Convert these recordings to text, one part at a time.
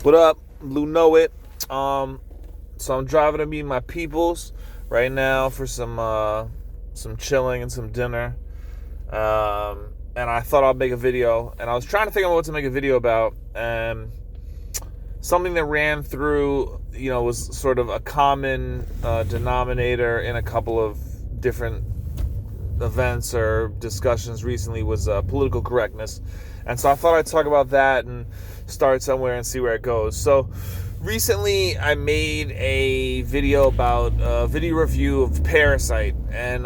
What up, Blue Know It? So I'm driving to meet my peoples right now for some chilling and some dinner. And I thought I'd make a video, and I was trying to think of what to make a video about, and something that ran through, was sort of a common denominator in a couple of different events or discussions recently was political correctness. And so I thought I'd talk about that and start somewhere and see where it goes. So recently I made a video about a video review of Parasite, and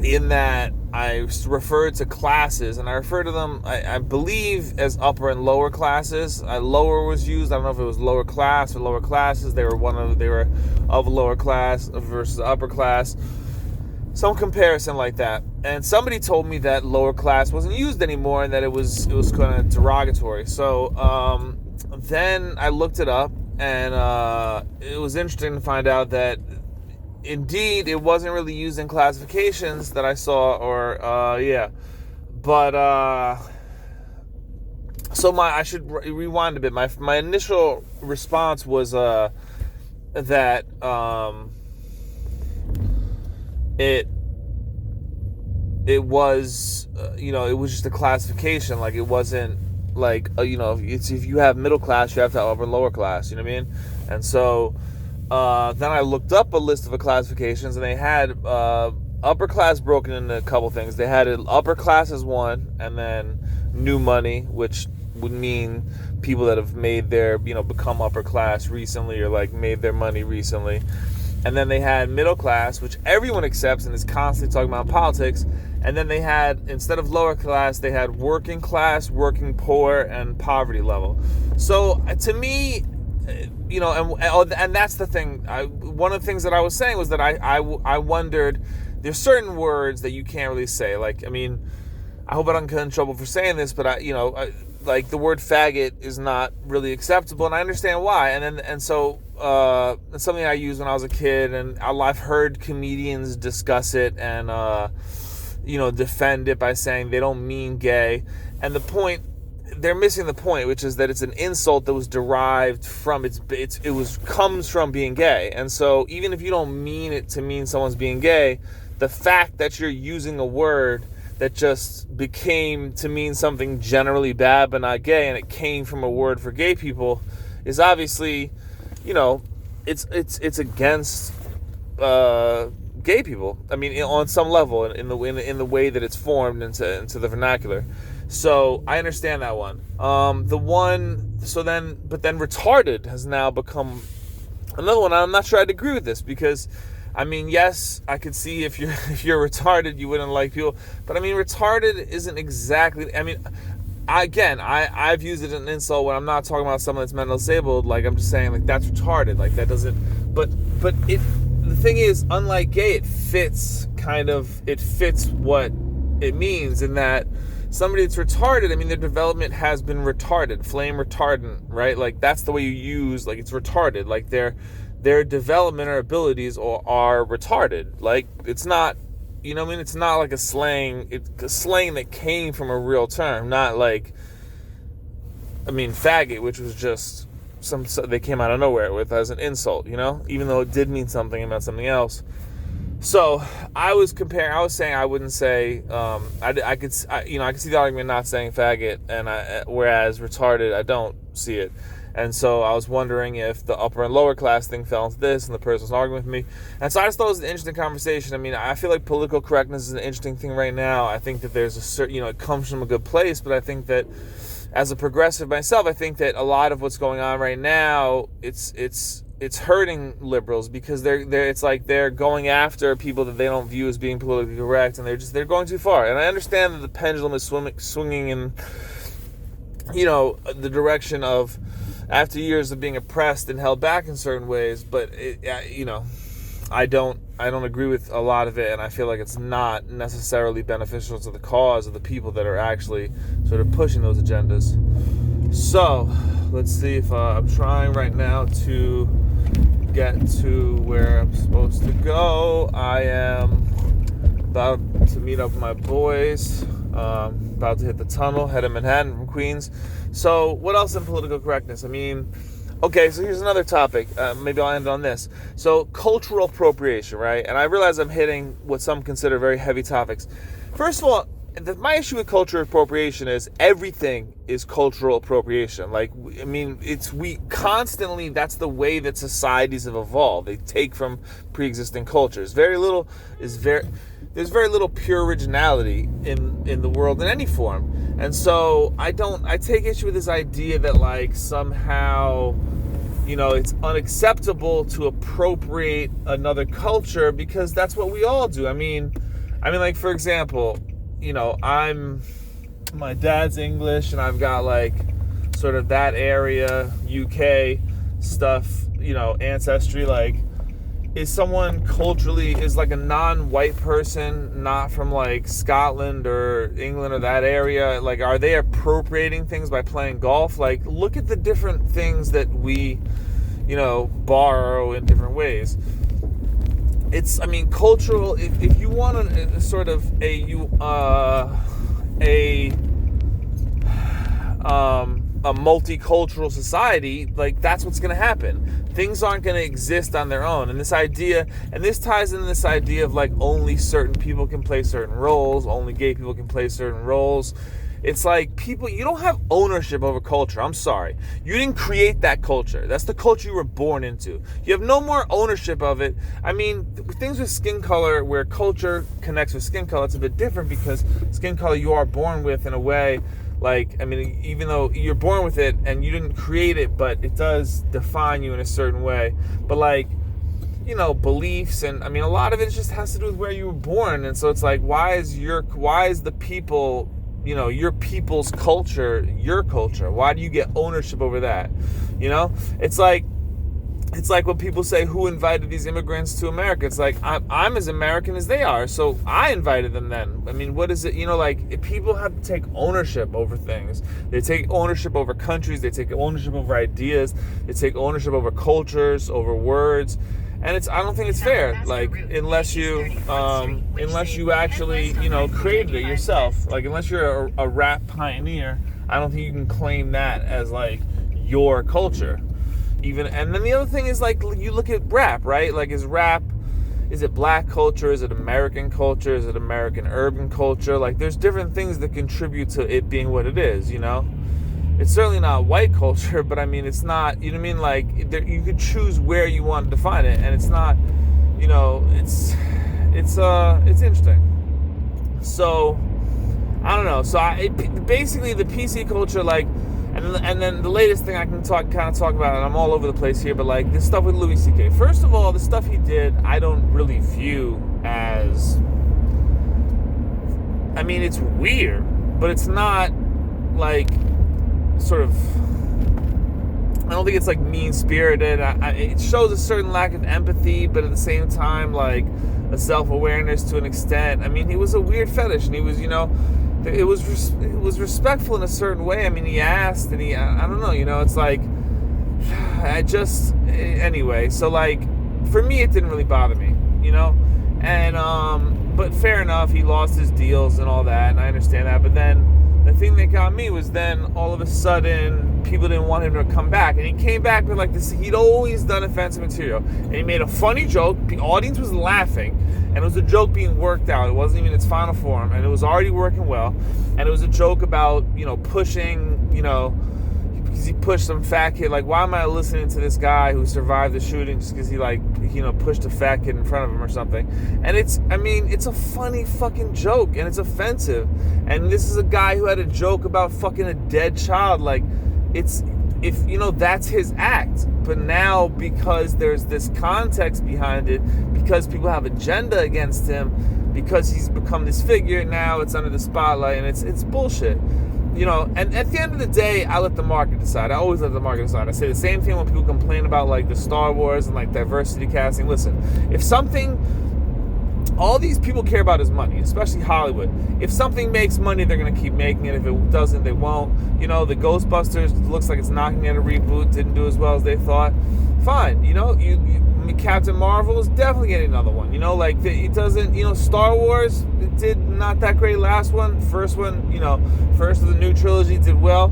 in that I referred to classes, and I refer to them, I believe, as upper and lower classes. Lower was used. I don't know if it was lower class or lower classes. They were of lower class versus upper class. Some comparison like that. And somebody told me that lower class wasn't used anymore and that it was kind of derogatory. So then I looked it up, and it was interesting to find out that indeed it wasn't really used in classifications that I saw, so I should rewind a bit. My initial response was that it was it was just a classification. Like, it wasn't like if you have middle class, you have to have upper and lower class. You know what I mean? And so then I looked up a list of the classifications, and they had upper class broken into a couple things. They had upper class as one, and then new money, which would mean people that have made their, become upper class recently, or like made their money recently. And then they had middle class, which everyone accepts and is constantly talking about in politics. And then they had, instead of lower class, they had working class, working poor, and poverty level. So to me, and that's the thing. One of the things that I was saying was that I wondered, there's certain words that you can't really say. Like, I hope I don't get in trouble for saying this, but like the word faggot is not really acceptable, and I understand why. And so it's something I used when I was a kid, and I've heard comedians discuss it and defend it by saying they don't mean gay. And the point, they're missing the point, which is that it's an insult that was derived from comes from being gay. And so even if you don't mean it to mean someone's being gay, the fact that you're using a word that just became to mean something generally bad but not gay, and it came from a word for gay people, is obviously, it's against gay people. On some level, in the way that it's formed into the vernacular. So I understand that one. But then retarded has now become another one. I'm not sure I'd agree with this, because yes, I could see if you're retarded, you wouldn't like people. But retarded isn't exactly. I've used it as an insult when I'm not talking about someone that's mentally disabled. Like, I'm just saying, like, that's retarded. Like, that doesn't. But the thing is, unlike gay, it fits what it means, in that somebody that's retarded, their development has been retarded, flame retardant, right? Like, that's the way you use, like, it's retarded. Like, their development or abilities are retarded. Like, it's not, it's not like a slang. It's a slang that came from a real term, not like, faggot, which was just they came out of nowhere with as an insult, even though it did mean something, it meant something else. So I was saying I wouldn't say, I could see the argument not saying faggot, and whereas retarded, I don't see it. And so I was wondering if the upper and lower class thing fell into this, and the person was arguing with me. And so I just thought it was an interesting conversation. I feel like political correctness is an interesting thing right now. I think that there's a certain, it comes from a good place, but I think that as a progressive myself, I think that a lot of what's going on right now, it's hurting liberals, because it's like they're going after people that they don't view as being politically correct, and they're going too far. And I understand that the pendulum is swinging in, the direction of, after years of being oppressed and held back in certain ways, but I don't agree with a lot of it, and I feel like it's not necessarily beneficial to the cause of the people that are actually sort of pushing those agendas. So let's see if I'm trying right now to get to where I'm supposed to go. I am about to meet up with my boys, about to hit the tunnel, head to Manhattan from Queens. So what else in political correctness? I mean, okay, so here's another topic. Maybe I'll end on this. So cultural appropriation, right? And I realize I'm hitting what some consider very heavy topics. First of all, my issue with cultural appropriation is everything is cultural appropriation. Like, I mean, we constantly, that's the way that societies have evolved. They take from pre-existing cultures. There's very little pure originality in the world in any form. And so I take issue with this idea that like somehow, it's unacceptable to appropriate another culture because that's what we all do. I mean, like, for example, my dad's English and I've got like sort of that area, UK stuff, ancestry. Like, is someone culturally, is like a non-white person, not from like Scotland or England or that area, like, are they appropriating things by playing golf? Like, look at the different things that we, borrow in different ways. Cultural, if you want a sort of a multicultural society, like, that's what's going to happen. Things aren't going to exist on their own. And this ties into this idea of like only certain people can play certain roles, only gay people can play certain roles. It's like, you don't have ownership over culture. I'm sorry. You didn't create that culture. That's the culture you were born into. You have no more ownership of it. I mean, things with skin color, where culture connects with skin color, it's a bit different because skin color you are born with in a way. Like, I mean, even though you're born with it and you didn't create it, but it does define you in a certain way. But like, beliefs, and I mean, a lot of it just has to do with where you were born. And so it's like, why is the people, your people's culture your culture? Why do you get ownership over that? It's like when people say, who invited these immigrants to America? It's like, I'm as American as they are, so I invited them then. I mean, what is it? People have to take ownership over things. They take ownership over countries. They take ownership over ideas. They take ownership over cultures, over words. And I don't think it's fair, like, unless you actually, created it yourself. Like, unless you're a rap pioneer, I don't think you can claim that as, like, your culture. And then the other thing is, like, you look at rap, right? Like, is it black culture? Is it American culture? Is it American urban culture? Like, there's different things that contribute to it being what it is, It's certainly not white culture, but I mean, it's not, Like, you could choose where you want to define it, and it's not, it's interesting. So, I don't know. So, basically, the PC culture, like, and then the latest thing I can talk about, and I'm all over the place here, but like this stuff with Louis C.K. First of all, the stuff he did, I don't really view as, I mean, it's weird, but it's not like sort of, I don't think it's like mean-spirited. It shows a certain lack of empathy, but at the same time, like a self-awareness to an extent. I mean, he was a weird fetish, and he was, it was respectful in a certain way. I mean, he asked, and I don't know, it's like, anyway, so like, for me, it didn't really bother me, and, but fair enough, he lost his deals and all that, and I understand that, but then, the thing that got me was then, all of a sudden, people didn't want him to come back, and he came back with like this, he'd always done offensive material, and he made a funny joke, the audience was laughing, and it was a joke being worked out, it wasn't even its final form, and it was already working well, and it was a joke about, pushing, because he pushed some fat kid, like, why am I listening to this guy who survived the shooting just because he, like, pushed a fat kid in front of him or something, and it's a funny fucking joke, and it's offensive, and this is a guy who had a joke about fucking a dead child, like, that's his act, but now, because there's this context behind it, because people have agenda against him, because he's become this figure, now it's under the spotlight, and it's bullshit. And at the end of the day, I let the market decide. I always let the market decide. I say the same thing when people complain about, like, the Star Wars and, like, diversity casting. Listen, if something, all these people care about is money, especially Hollywood. If something makes money, they're going to keep making it. If it doesn't, they won't. The Ghostbusters looks like it's knocking at a reboot, didn't do as well as they thought. Fine, Captain Marvel is definitely getting another one. It doesn't, Star Wars, it did not that great last one. First one, first of the new trilogy did well.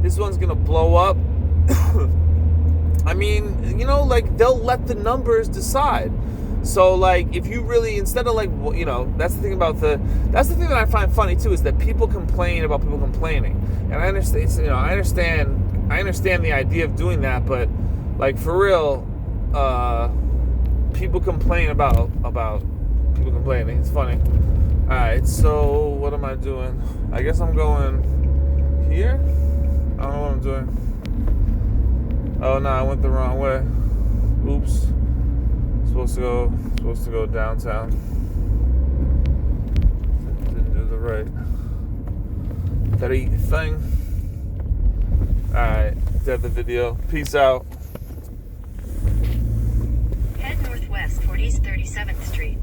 this one's gonna blow up. I mean, you know, like, they'll let the numbers decide. So, like, if you really, instead of, like, you know, that's the thing that I find funny too, is that people complain about people complaining. And I understand, you know, I understand the idea of doing that, but, like, for real, people complain about people complaining. It's funny. Alright, so what am I doing? I guess I'm going here? I don't know what I'm doing. Oh no, I went the wrong way. Oops. Supposed to go downtown. Didn't do the right thing. Alright, that's the video. Peace out. Head northwest toward East 37th Street.